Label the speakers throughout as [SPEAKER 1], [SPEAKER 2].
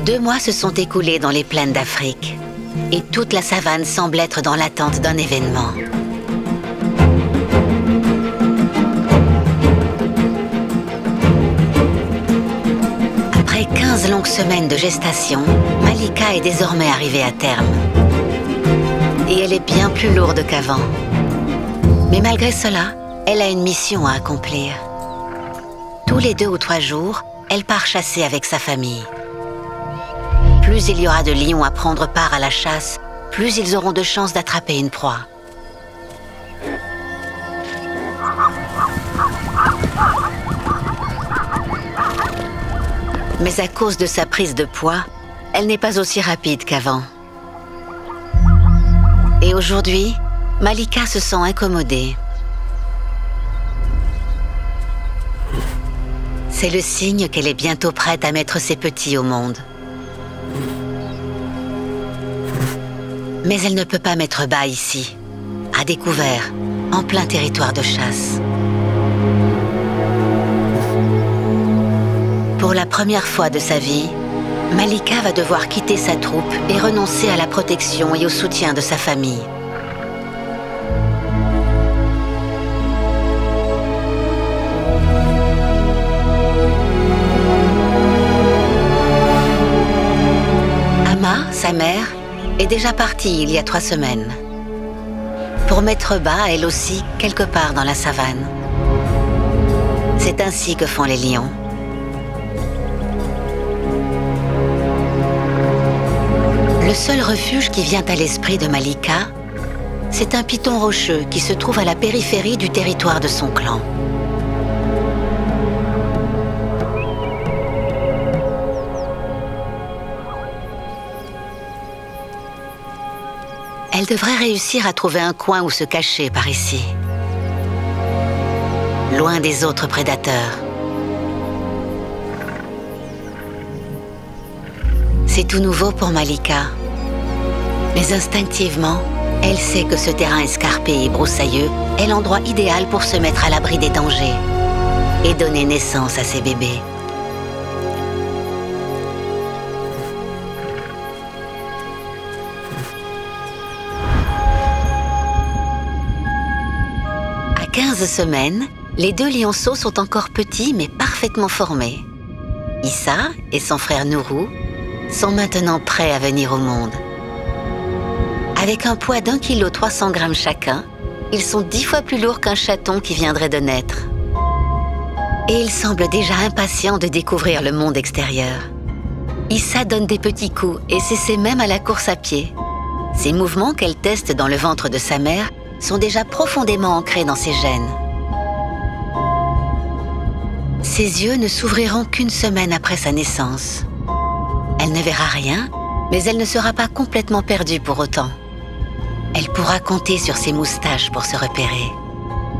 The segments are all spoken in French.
[SPEAKER 1] 2 mois se sont écoulés dans les plaines d'Afrique et toute la savane semble être dans l'attente d'un événement. Après 15 longues semaines de gestation, Malika est désormais arrivée à terme. Et elle est bien plus lourde qu'avant. Mais malgré cela, elle a une mission à accomplir. Tous les 2 ou 3 jours, elle part chasser avec sa famille. Plus il y aura de lions à prendre part à la chasse, plus ils auront de chances d'attraper une proie. Mais à cause de sa prise de poids, elle n'est pas aussi rapide qu'avant. Et aujourd'hui, Malika se sent incommodée. C'est le signe qu'elle est bientôt prête à mettre ses petits au monde. Mais elle ne peut pas mettre bas ici, à découvert, en plein territoire de chasse. Pour la première fois de sa vie, Malika va devoir quitter sa troupe et renoncer à la protection et au soutien de sa famille. Ama, sa mère, est déjà partie il y a 3 semaines. Pour mettre bas, elle aussi, quelque part dans la savane. C'est ainsi que font les lions. Le seul refuge qui vient à l'esprit de Malika, c'est un piton rocheux qui se trouve à la périphérie du territoire de son clan. Elle devrait réussir à trouver un coin où se cacher par ici, loin des autres prédateurs. C'est tout nouveau pour Malika, mais instinctivement, elle sait que ce terrain escarpé et broussailleux est l'endroit idéal pour se mettre à l'abri des dangers et donner naissance à ses bébés. À 15 semaines, les 2 lionceaux sont encore petits mais parfaitement formés. Issa et son frère Nourou sont maintenant prêts à venir au monde. Avec un poids d'1 kg 300 g chacun, ils sont 10 fois plus lourds qu'un chaton qui viendrait de naître. Et ils semblent déjà impatients de découvrir le monde extérieur. Issa donne des petits coups et s'essaie même à la course à pied. Ces mouvements qu'elle teste dans le ventre de sa mère sont déjà profondément ancrés dans ses gènes. Ses yeux ne s'ouvriront qu'1 semaine après sa naissance. Elle ne verra rien, mais elle ne sera pas complètement perdue pour autant. Elle pourra compter sur ses moustaches pour se repérer.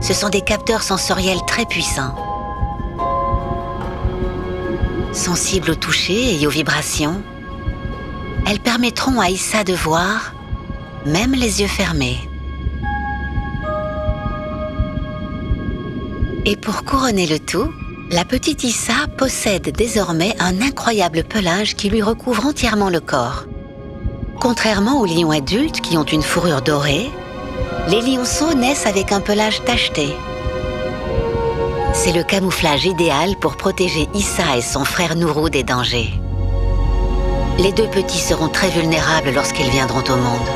[SPEAKER 1] Ce sont des capteurs sensoriels très puissants. Sensibles au toucher et aux vibrations, elles permettront à Issa de voir, même les yeux fermés. Et pour couronner le tout, la petite Issa possède désormais un incroyable pelage qui lui recouvre entièrement le corps. Contrairement aux lions adultes qui ont une fourrure dorée, les lionceaux naissent avec un pelage tacheté. C'est le camouflage idéal pour protéger Issa et son frère Nourou des dangers. Les 2 petits seront très vulnérables lorsqu'ils viendront au monde.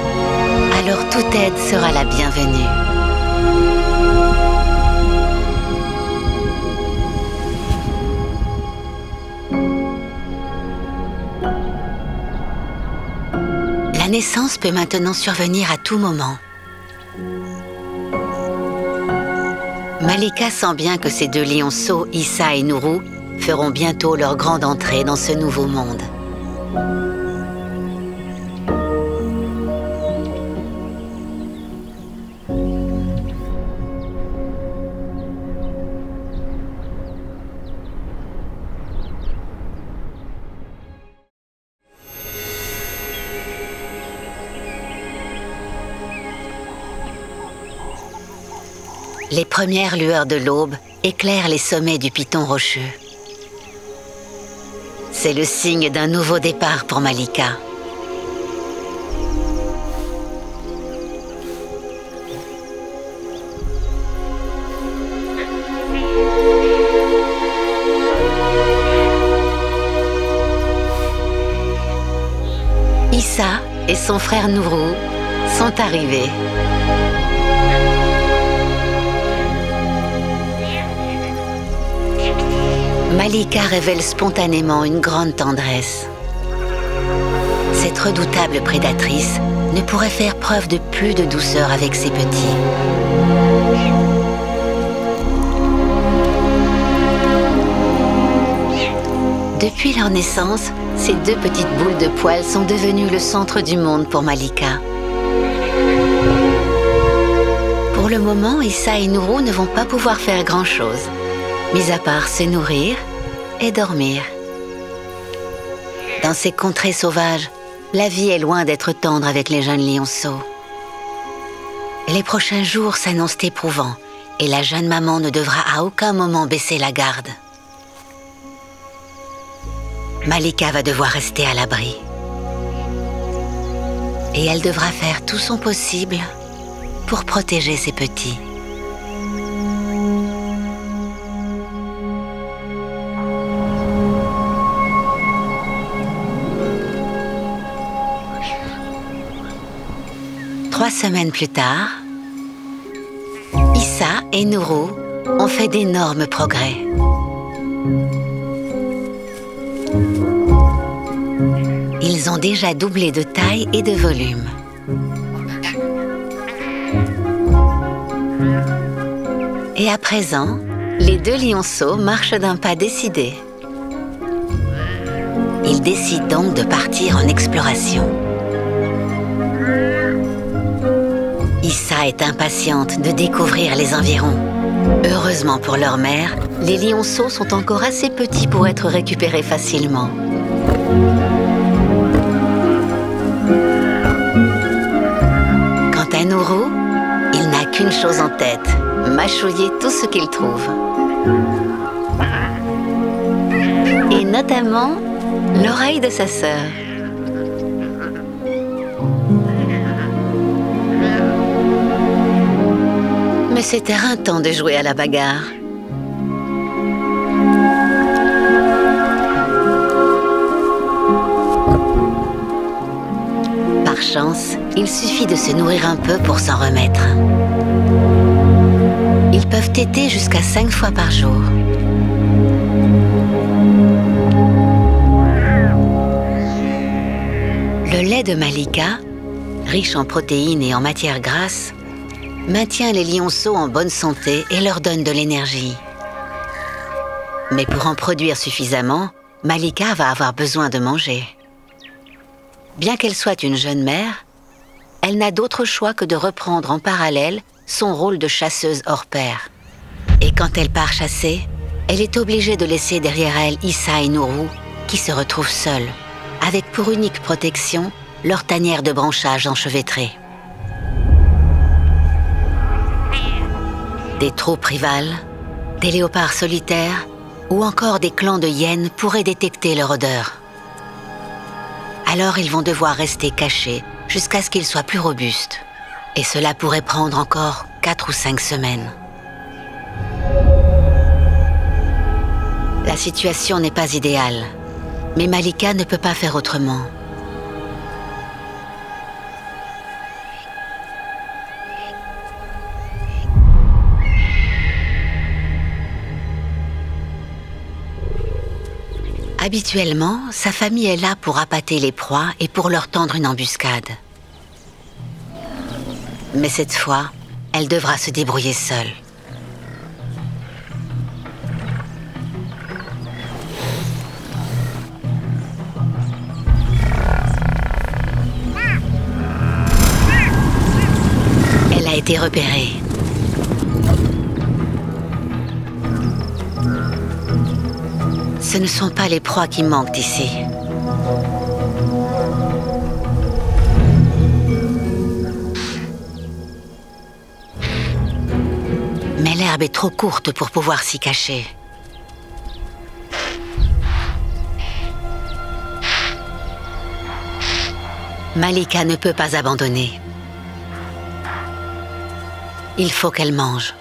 [SPEAKER 1] Alors toute aide sera la bienvenue. La naissance peut maintenant survenir à tout moment. Malika sent bien que ces 2 lionceaux, Issa et Nourou, feront bientôt leur grande entrée dans ce nouveau monde. Les premières lueurs de l'aube éclairent les sommets du piton rocheux. C'est le signe d'un nouveau départ pour Malika. Issa et son frère Nourou sont arrivés. Malika révèle spontanément une grande tendresse. Cette redoutable prédatrice ne pourrait faire preuve de plus de douceur avec ses petits. Depuis leur naissance, ces deux petites boules de poils sont devenues le centre du monde pour Malika. Pour le moment, Issa et Nourou ne vont pas pouvoir faire grand-chose, mis à part se nourrir et dormir. Dans ces contrées sauvages, la vie est loin d'être tendre avec les jeunes lionceaux. Les prochains jours s'annoncent éprouvants et la jeune maman ne devra à aucun moment baisser la garde. Malika va devoir rester à l'abri. Et elle devra faire tout son possible pour protéger ses petits. Trois semaines plus tard, Issa et Nourou ont fait d'énormes progrès. Ils ont déjà doublé de taille et de volume. Et à présent, les deux lionceaux marchent d'un pas décidé. Ils décident donc de partir en exploration. Issa est impatiente de découvrir les environs. Heureusement pour leur mère, les lionceaux sont encore assez petits pour être récupérés facilement. Quant à Nourou, il n'a qu'une chose en tête, mâchouiller tout ce qu'il trouve. Et notamment l'oreille de sa sœur. Mais c'est éreintant de jouer à la bagarre. Par chance, il suffit de se nourrir un peu pour s'en remettre. Ils peuvent téter jusqu'à 5 fois par jour. Le lait de Malika, riche en protéines et en matières grasses, maintient les lionceaux en bonne santé et leur donne de l'énergie. Mais pour en produire suffisamment, Malika va avoir besoin de manger. Bien qu'elle soit une jeune mère, elle n'a d'autre choix que de reprendre en parallèle son rôle de chasseuse hors pair. Et quand elle part chasser, elle est obligée de laisser derrière elle Issa et Nourou, qui se retrouvent seuls, avec pour unique protection leur tanière de branchages enchevêtrés. Des troupes rivales, des léopards solitaires ou encore des clans de hyènes pourraient détecter leur odeur. Alors ils vont devoir rester cachés jusqu'à ce qu'ils soient plus robustes. Et cela pourrait prendre encore 4 ou 5 semaines. La situation n'est pas idéale, mais Malika ne peut pas faire autrement. Habituellement, sa famille est là pour appâter les proies et pour leur tendre une embuscade. Mais cette fois, elle devra se débrouiller seule. Elle a été repérée. Ce ne sont pas les proies qui manquent ici. Mais l'herbe est trop courte pour pouvoir s'y cacher. Malika ne peut pas abandonner. Il faut qu'elle mange.